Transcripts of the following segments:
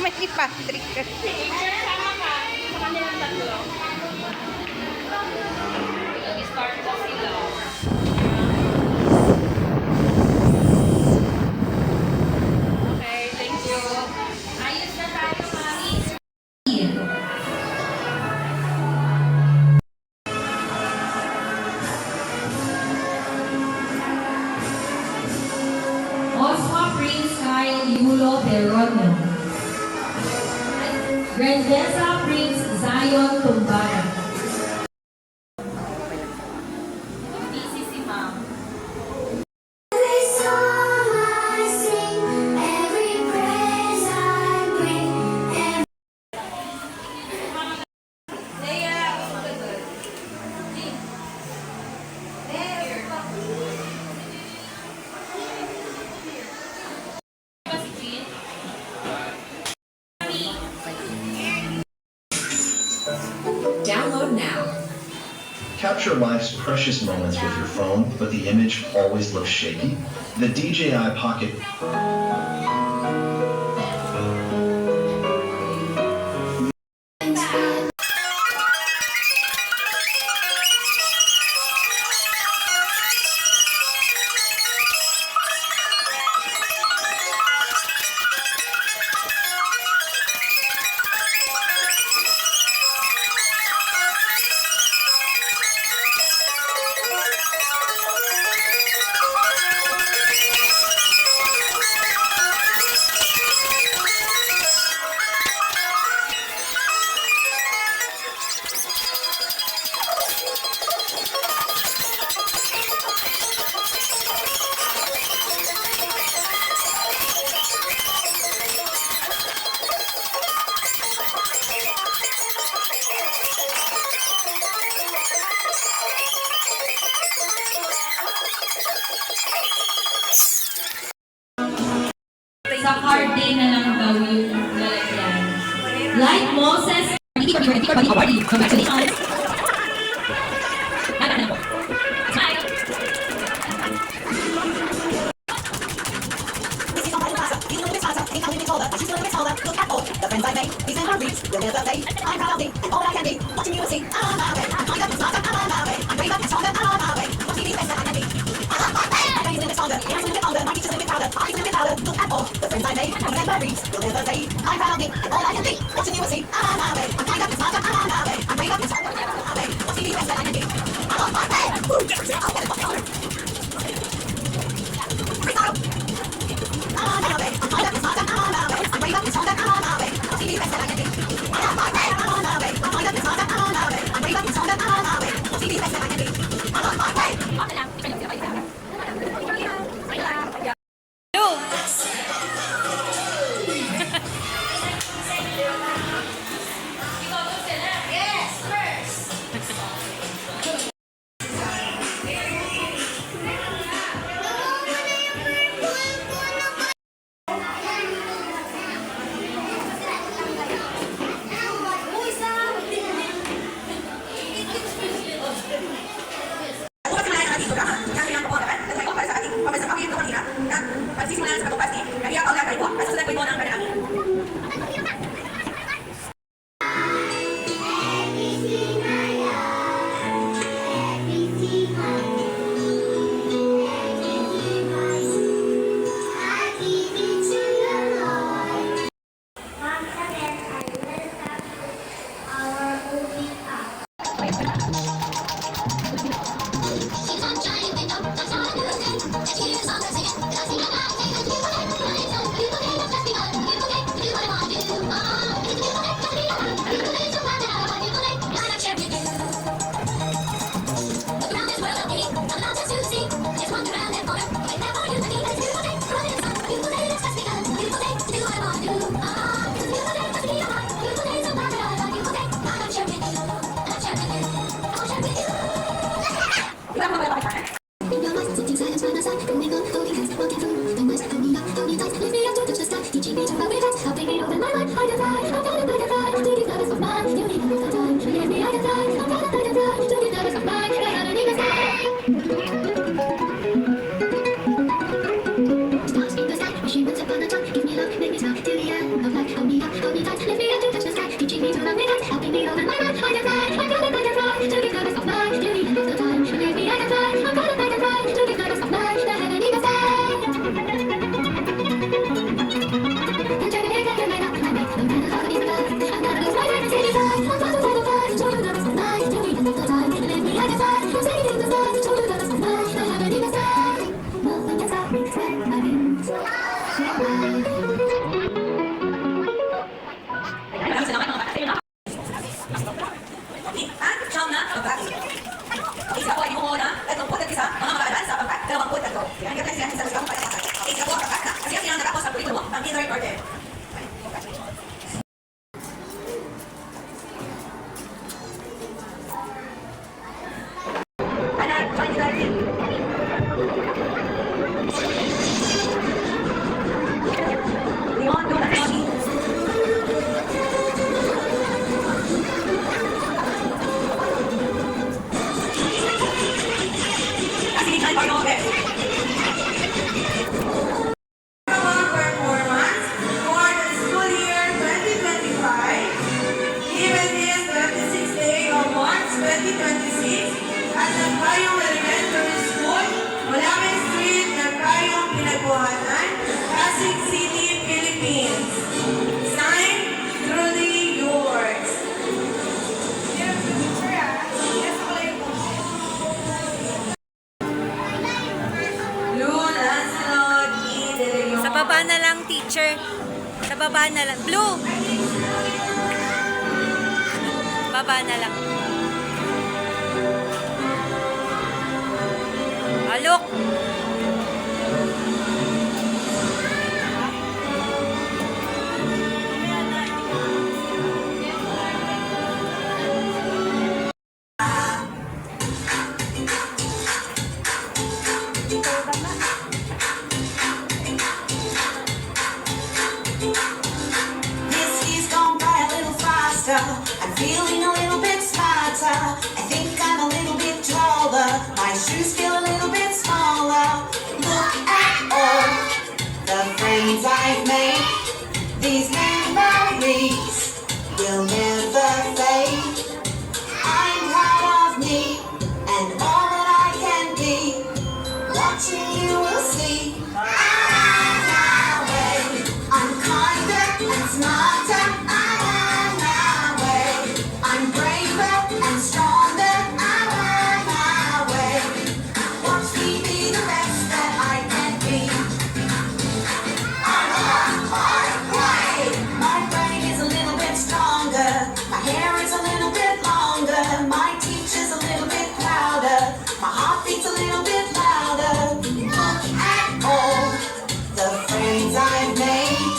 naman ni Patrick. Picture sama ka sa kanilang tatlo. Start na sila. Okay, thank you. Ayos na tayo, Mami. Osma Prince Kyle Yulo Peronio. Grandeza Prince Zion Tumbara. Busy si Ma'am. Every song I sing, every praise I bring, Leia, good. Jean. There. Ba si Jean? Download now. Capture life's precious moments with your phone, but the image always looks shaky? The DJI Pocket Sa card day na lang daw yung lalagyan. Like Moses. Congratulations. The friends I make, these in my reach, will never fade. I'm proud of me, all that I can be. Watching you see, I'm on my way. I'm up and smarter, I'm on my way. I'm brave up and stronger, I'm on my way. Watching these best that I can be. I'm on my way. My brain's a little bit stronger, the arms a little bit longer, my teacher's a little bit prouder, eyes a little bit louder. Look at all the friends I made, will never reach, will never fade. I'm proud of me, all I can be. Watching you see, I'm on my way. I'm brave up and smarter, I'm on my way. I'm brave up and stronger, I'm on my way. Watching these best that I can be. I'm on my way. Ooh, yes, yes, I'll get it, I'll get it. I'm on my way. I'm brave up and smarter, I'm on my way. I'm brave up and stronger, I'm on my way. Watching these best that I can be. I'm on my way. I'm on my way. I'm brave up and smarter, I'm on my way. I'm brave up and stronger, I'm on my way. Watching these best that I can be. I'm on my way. She once upon a time, give me love, make me smile, till the end of life, hold me up, Pag right order. Congratulations. Anak, join the garden. Leon, go back to Kasi join the order. Performance for the school year 2025, given this 26th day of March 2026 at Nagpayong Elementary School, Malawin Street, Nagpayong Pinagbuhatan, Pasig City, Philippines. Signed, truly yours. Lou Lancelot E. De Leon. Sa baba na lang, teacher. Sa baba na lang. Blue! Baba na lang. Alok! This year's gone by a little faster. I'm feeling a little bit smarter. I think I'm a little bit taller. My shoes feel a little bit smaller. Look at all the friends I've made. These memories will never fade. I'm proud of me and all that I can be. Watching you will see. I'm kinder and smarter. I'm on my way. I'm braver and stronger. I'm on my way. Watch me be the best that I can be. I'm on my way. My brain is a little bit stronger. My hair is a little bit longer. My teacher's a little bit prouder. My heart beats a little bit louder. Look at all the friends I've made.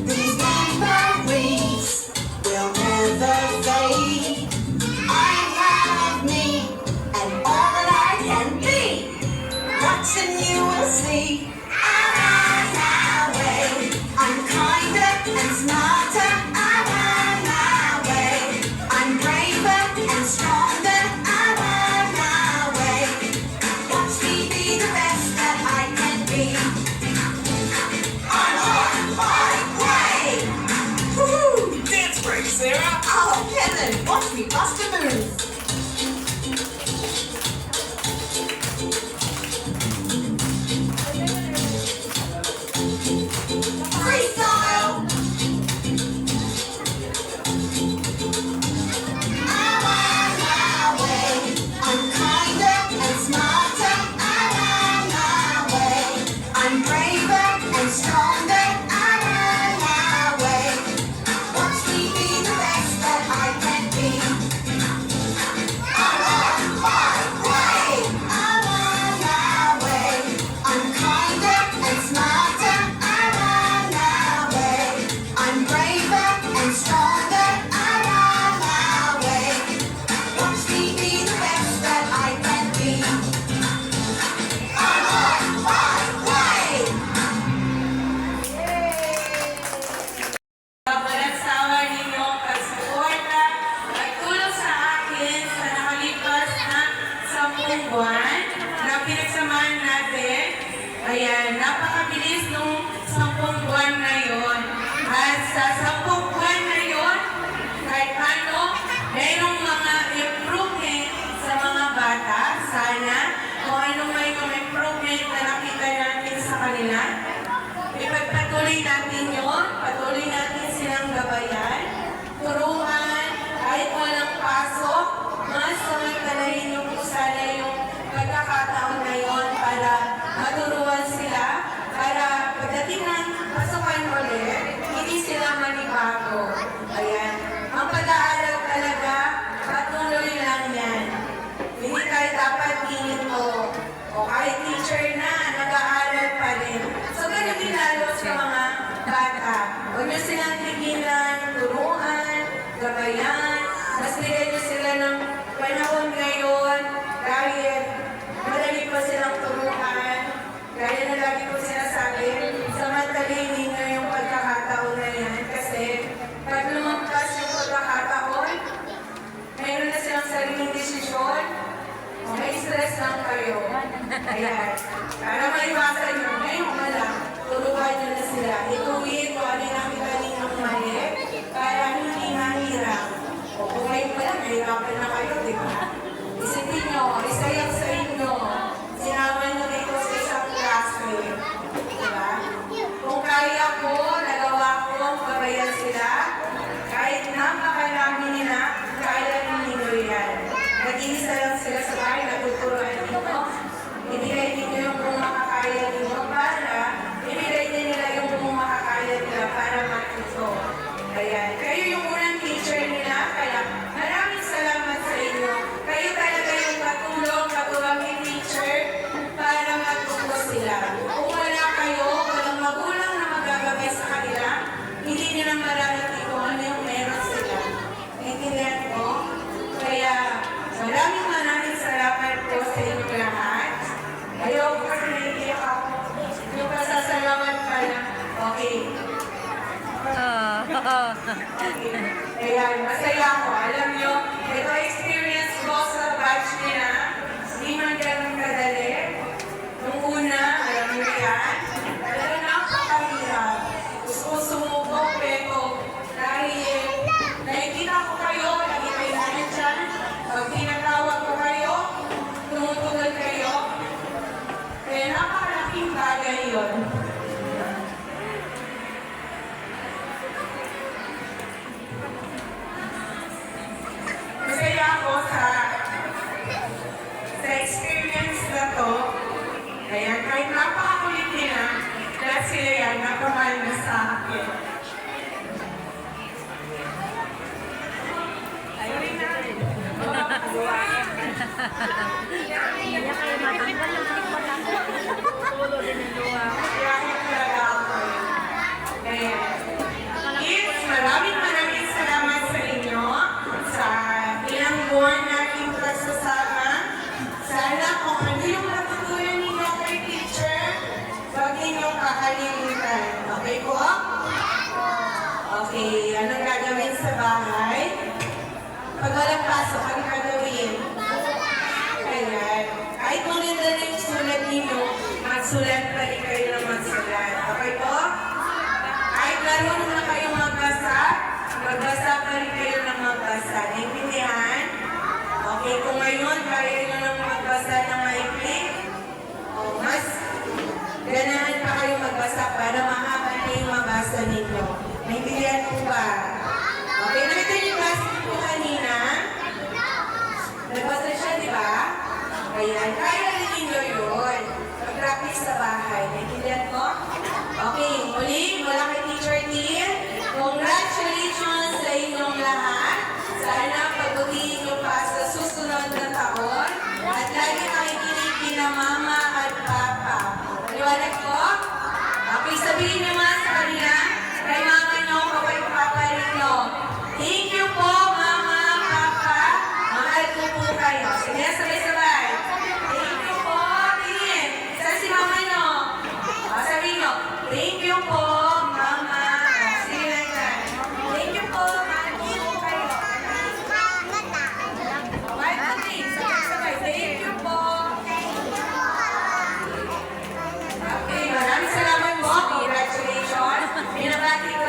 These memories will never fade. I'm proud of me and all that I can be. Watching you will see. I'm on my way. I'm kinder and smarter. I'm on my way. I'm braver and stronger. I'm on my way. Watch me be the best that I can be. I'm on my way. Woohoo! Dance break, Sarah. Oh, Kevin, watch me bust a move. Freestyle. I'm on my way. I'm kinder and smarter. I'm on my way. I'm braver and stronger. I'm on my way. Watch me be the best that I can be. I'm on my way. I'm on my way. I'm kinder and smarter. I'm on my way. I'm braver and stronger. I'm on my way. Watch me be the best that I can be. I'm on my way. Walang sawa ninyong pagsuporta at tulong sa akin sa nakalipas na 10 buwan na pinagsamahan natin. Ayan, napakabilis nung 10 buwan na yon. At sa 10 buwan na yon, kahit ano, mayroong mga improvement sa mga bata. Sana kung ano may mga improvement na nakita natin sa kanila, ipagpatuloy natin yun, patuloy natin silang gabayan, turuan, kahit walang pasok, mas samantalahin yung sana yung pagkakataon na yun para maturuan sila, para pagdating ng pasukan ulit, hindi sila manibago. Ayan, ang pag-aaral talaga, patuloy lang yan. Hindi tayo dapat ginito, o kahit teacher na, nag-aaral pa rin. So, ganun din lalo sa mga bata. Huwag niyo silang tigilan, turuan, gabayan, mas bigyan niyo sila ng panahon ngayon dahil madali pa silang turuan. Gaya na lagi ko sinasabi, samantalin ninyo yung pagkakataon na yan kasi pag lumampas yung pagkakataon, meron na silang sariling desisyon, may stress lang kayo. Ayan. Para maiwasan nyo, ngayon ka lang, turuan nyo na sila. Ituwid kung ano yung nakita ninyong mali para hindi mahirap. O kung ngayon pa lang, mahirapan na kayo, di ba? Isipin nyo, isayak sa inyo. Sinama nyo dito sa isang klase. Di ba? Kung kaya ko, nagawa ko, gabayan sila, kahit napakalami nila, kaya ninyo yan. Nag-iisa lang sila sa bahay, natuturuan ninyo. Ibigay ninyo yung kung makakaya ninyo para ibigay din nila yung kung makakaya nila para matuto. Ayan. Kayo yung unang teacher nila, kaya maraming salamat sa inyo. Kayo talaga yung katulong teacher para matuto sila. Kung wala kayo, walang magulang na magagabay sa kanila, hindi nila mararating kung ano yung meron sila. Naintindihan ko? Kaya maraming salamat po sa inyo lahat. Ayaw ko kasi naiiyak ako. Yung pasasalamat pa lang. Okay. Okay. Ayan, masaya ako. Alam nyo, ito experience ko sa batch nila. Hindi man ganun kadali. Nung una, alam nyo yan, talagang napakahirap. Gusto ko sumubok, pero dahil nakikita ko kayo, lagi kayo namin dyan. Pag tinatawag ko kayo, tumutugal kayo. Kaya napakalaking bagay yun. Masaya ako sa experience na to. Kaya kahit napakakulit nila, lahat sila yan, napamahal na sa akin. Sorry na. Kids, maraming salamat sa inyo sa ilang buwan nating pagsasama. Sana kung ano yung natutunan ninyo kay teacher, huwag ninyong kakalimutan. Okay po? Okay, anong gagawin sa bahay? Pag walang pasok, ano gagawin? Ayan. Kahit maganda na yung sulat ninyo, magsulat pa rin kayo ng magsulat. Okay po? Kahit marunong na kayong magbasa, magbasa pa rin kayo ng magbasa. Naintindihan? Okay, kung ngayon kaya nyo nang magbasa ng maikli, mas ganahan pa kayo magbasa para mahaba na yung mabasa ninyo. Naintindihan po ba? Okay, nakita niyo ba po kanina? Nagbasa siya, di ba? Ayan, kaya rin ninyo yun. Mag-practice sa bahay. Naintindihan mo? Okay, muli, mula kay Teacher Neil, congratulations sa inyong lahat. Sana pagbutihin niyo pa sa susunod na taon at lagi nakikinig kina Mama at Papa. Paliwanag ko? Okay, sabihin naman sa kanila, kay Mama niyo, kay Papa niyo. Thank you po, Mama, Papa. Mahal ko po kayo. Sige, sabay-sabay. Thank you po. Tingin. Saan si Mama niyo? Sabihin niyo, thank you po, Mama. Sige lang yan. Thank you po, mahal ko po kayo. One, two, three. Sabay-sabay. Thank you po. Okay, maraming salamat po. Congratulations. Binabati ko